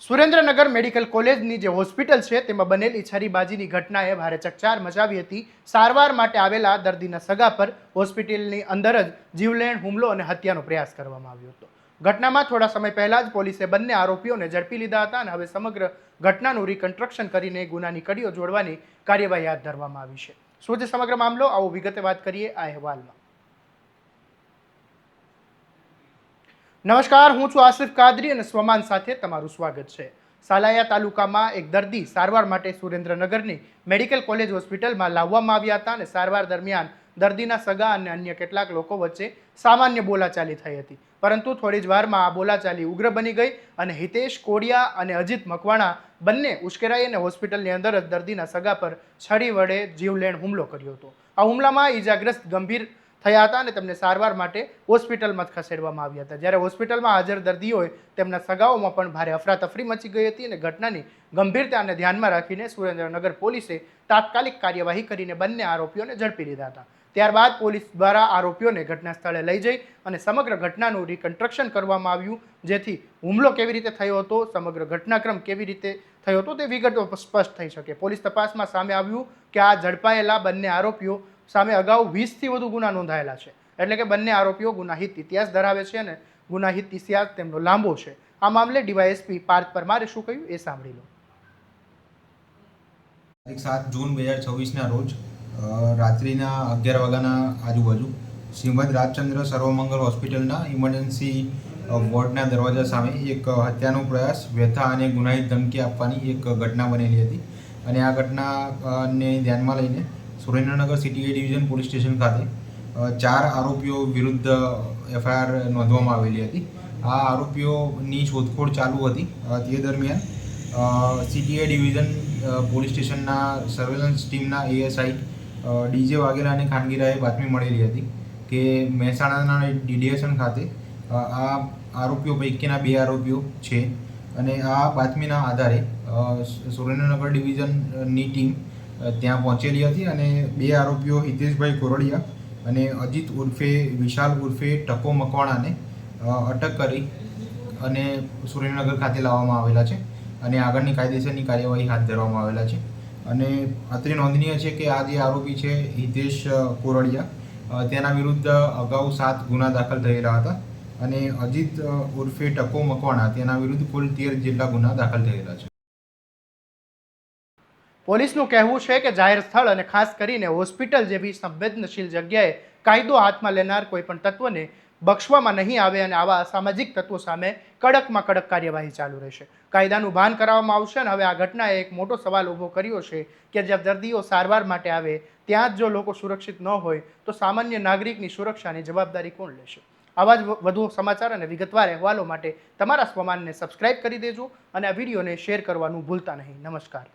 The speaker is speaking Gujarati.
સુરેન્દ્રનગર મેડિકલ કોલેજની જે હોસ્પિટલ છે તેમાં બનેલી છરીબાજીની ઘટનાએ ભારે ચકચાર મચાવી હતી। સારવાર માટે આવેલા દર્દીના સગા પર હોસ્પિટલની અંદર જ જીવલેણ હુમલો અને હત્યાનો પ્રયાસ કરવામાં આવ્યો હતો। ઘટનામાં થોડા સમય પહેલા જ પોલીસે બંને આરોપીઓને ઝડપી લીધા હતા અને હવે સમગ્ર ઘટનાનું રિકન્સ્ટ્રક્શન કરીને ગુનાની કડીઓ જોડવાની કાર્યવાહી હાથ ધરવામાં આવી છે। શું છે સમગ્ર મામલો, આવો વિગતે વાત કરીએ આ અહેવાલમાં। નમસ્કાર, હું છું આસિફ કાદરી અને સ્વમાન સાથે તમારું સ્વાગત છે। સાલાયા તાલુકામાં એક દર્દી સારવાર માટે સુરેન્દ્રનગરની મેડિકલ કોલેજ હોસ્પિટલમાં લાવવામાં આવ્યા હતા અને સારવાર દરમિયાન દર્દીના સગા અને અન્ય કેટલાક લોકો વચ્ચે સામાન્ય બોલાચાલી થઈ હતી, પરંતુ થોડી જ વારમાં આ બોલાચાલી ઉગ્ર બની ગઈ અને હિતેશ કોડિયા અને અજીત મકવાણા બંને ઉશ્કેરાઈ અને હોસ્પિટલની અંદર જ દર્દીના સગા પર છરી વડે જીવલેણ હુમલો કર્યો હતો। આ હુમલામાં ઈજાગ્રસ્ત ગંભીર થયા હતા અને તેમને સારવાર માટે હોસ્પિટલમાં ખસેડવામાં આવ્યા હતા। જ્યારે હોસ્પિટલમાં હાજર દર્દીઓએ તેમના સગાઓમાં પણ ભારે અફરાતફરી મચી ગઈ હતી અને ઘટનાની ગંભીરતાને ધ્યાનમાં રાખીને સુરેન્દ્રનગર પોલીસે તાત્કાલિક કાર્યવાહી કરીને બંને આરોપીઓને ઝડપી લીધા હતા। ત્યારબાદ પોલીસ દ્વારા આરોપીઓને ઘટના સ્થળે લઈ જઈ અને સમગ્ર ઘટનાનું રિકન્સ્ટ્રક્શન કરવામાં આવ્યું, જેથી હુમલો કેવી રીતે થયો હતો, સમગ્ર ઘટનાક્રમ કેવી રીતે થયો હતો તે વિગતો સ્પષ્ટ થઈ શકે। પોલીસ તપાસમાં સામે આવ્યું કે આ ઝડપાયેલા બંને આરોપીઓ સામે અગાઉ 20થી વધુ ગુના નોંધાયેલા છે, એટલે કે બંને આરોપીઓ ગુનાહિત ઇતિહાસ ધરાવે છે અને ગુનાહિત ઇતિહાસ તેમનો લાંબો છે। આ મામલે ડીવાયએસપી પાર્થ પરમારે શું કહ્યું એ સાંભળી લો। 7 જૂન 2026ના રોજ રાત્રિના 11 વાગ્યાના આજુબાજુ શ્રીમદ રાજચંદ્ર સર્વમંગલ હોસ્પિટલના ઇમરજન્સી વોર્ડના દરવાજા સામે એક હત્યાનો પ્રયાસ, વ્યથા અને ગુનાહિત ધમકી આપવાની એક ઘટના બનેલી હતી અને આ ઘટનાને ધ્યાનમાં લઈને સુરેન્દ્રનગર સિટી એ ડિવિઝન પોલીસ સ્ટેશન ખાતે 4 આરોપીઓ વિરુદ્ધ એફઆઈઆર નોંધવામાં આવેલી હતી। આ આરોપીઓની શોધખોળ ચાલુ હતી। તે દરમિયાન સિટી એ ડિવિઝન પોલીસ સ્ટેશનના સર્વેલન્સ ટીમના એએસઆઈ ડીજે વાઘેલા અને ખાનગીરાએ બાતમી મળેલી હતી કે મહેસાણાના ડીડીએસન ખાતે આ આરોપીઓ પૈકીના 2 આરોપીઓ છે અને આ બાતમીના આધારે સુરેન્દ્રનગર ડિવિઝનની ટીમ ત્યાં પહોંચેલી હતી અને 2 આરોપીઓ હિતેશભાઈ કોરડિયા અને અજીત ઉર્ફે વિશાલ ઉર્ફે ટકો મકવાણાને અટક કરી અને સુરેન્દ્રનગર ખાતે લાવવામાં આવેલા છે અને આગળની કાયદેસરની કાર્યવાહી હાથ ધરવામાં આવેલા છે। અને અત્રે નોંધનીય છે કે આ જે આરોપી છે હિતેશ કોરડિયા, તેના વિરુદ્ધ અગાઉ 7 ગુના દાખલ થયેલા હતા અને અજીત ઉર્ફે ટકો મકવાણા તેના વિરુદ્ધ કુલ 13 જેટલા ગુના દાખલ થયેલા છે। પોલીસનું કહેવું છે કે જાહેર સ્થળ અને ખાસ કરીને હોસ્પિટલ જેવી સંવેદનશીલ જગ્યાએ કાયદો હાથમાં લેનાર કોઈ પણ તત્વને બક્ષવામાં નહીં આવે અને આવા અસામાજિક તત્વો સામે કડકમાં કડક કાર્યવાહી ચાલુ રહેશે। કાયદાનું ભાન કરાવવામાં આવશે અને હવે આ ઘટનાએ એક મોટો સવાલ ઊભો કર્યો છે કે જ્યાં દર્દીઓ સારવાર માટે આવે ત્યાં જ જો લોકો સુરક્ષિત ન હોય તો સામાન્ય નાગરિકની સુરક્ષાની જવાબદારી કોણ લેશે? આવા જ વધુ સમાચાર અને વિગતવાર અહેવાલો માટે તમારા સ્વમાનને સબસ્ક્રાઇબ કરી દેજો અને આ વિડીયોને શેર કરવાનું ભૂલતા નહીં। નમસ્કાર।